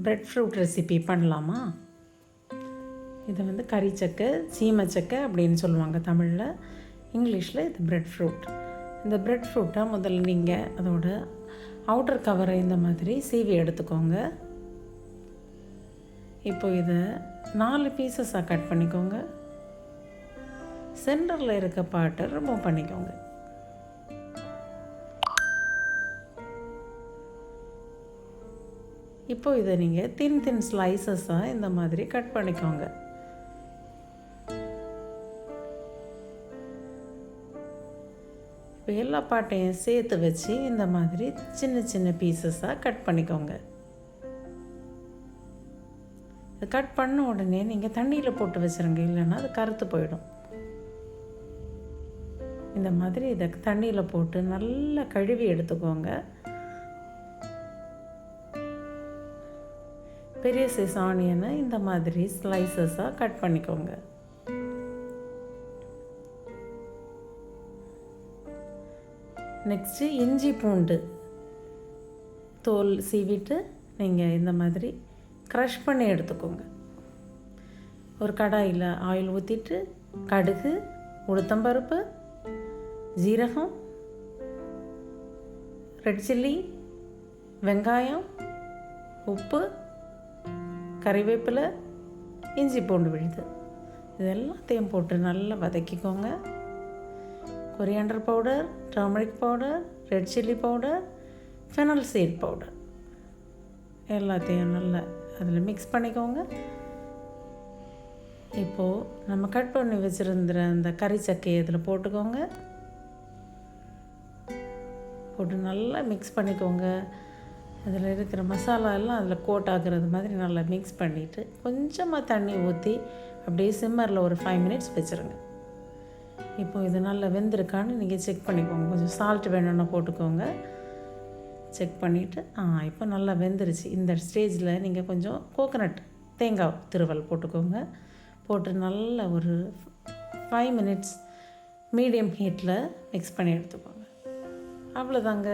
Bread fruit recipe பண்ணலாமா? இதை வந்து கறிச்சக்கை, சீமைச்சக்கை அப்படின்னு சொல்லுவாங்க தமிழில். இங்கிலீஷில் இது பிரெட் ஃப்ரூட். இந்த பிரெட் ஃப்ரூட்டை முதல்ல நீங்கள் அதோட அவுட்டர் கவரை இந்த மாதிரி சீவி எடுத்துக்கோங்க. இப்போ இதை 4 பீசஸாக கட் பண்ணிக்கோங்க. சென்டரில் இருக்க பார்ட்டை ரிமூவ் பண்ணிக்கோங்க. இப்போ இதை நீங்கள் தின் ஸ்லைசஸாக இந்த மாதிரி கட் பண்ணிக்கோங்க. இப்போ எல்லா பாட்டையும் சேர்த்து வச்சு இந்த மாதிரி சின்ன பீசஸாக கட் பண்ணிக்கோங்க. கட் பண்ண உடனே நீங்கள் தண்ணியில் போட்டு வச்சுருங்க, இல்லைன்னா அது கருத்து போயிடும். இந்த மாதிரி இதை தண்ணியில் போட்டு நல்லா கழுவி எடுத்துக்கோங்க. பெரிய சைஸ் ஆனியனை இந்த மாதிரி ஸ்லைசஸாக கட் பண்ணிக்கோங்க. நெக்ஸ்ட்டு இஞ்சி பூண்டு தோல் சீவிட்டு நீங்கள் இந்த மாதிரி க்ரஷ் பண்ணி எடுத்துக்கோங்க. ஒரு கடாயில் ஆயில் ஊற்றிட்டு கடுகு, உளுத்தம்பருப்பு, ஜீரகம், ரெட் சில்லி, வெங்காயம், உப்பு, கறிவேப்பிலை, இஞ்சி பூண்டு விழுது இது எல்லாத்தையும் போட்டு நல்லா வதக்கிக்கோங்க. Coriander powder, turmeric powder, red chilli powder, fennel seed powder எல்லாத்தையும் நல்லா அதில் மிக்ஸ் பண்ணிக்கோங்க. இப்போது நம்ம கட் பண்ணி வச்சுருந்த அந்த கறிச்சக்கையை இதில் போட்டுக்கோங்க. போட்டு நல்லா மிக்ஸ் பண்ணிக்கோங்க. அதில் இருக்கிற மசாலா எல்லாம் அதில் கோட் ஆகுறது மாதிரி நல்லா மிக்ஸ் பண்ணிவிட்டு கொஞ்சமாக தண்ணி ஊற்றி அப்படியே சிம்மரில் ஒரு 5 மினிட்ஸ் வச்சுருங்க. இப்போது இது நல்லா வெந்திருக்கான்னு நீங்கள் செக் பண்ணிக்கோங்க. கொஞ்சம் சால்ட் வேணும்னா போட்டுக்கோங்க. செக் பண்ணிவிட்டு இப்போ நல்லா வெந்துருச்சு. இந்த ஸ்டேஜில் நீங்கள் கொஞ்சம் கோகனட் தேங்காய் திருவல் போட்டுக்கோங்க. போட்டு நல்லா ஒரு 5 மினிட்ஸ் மீடியம் ஹீட்டில் மிக்ஸ் பண்ணி எடுத்துக்கோங்க. அவ்வளோதாங்க.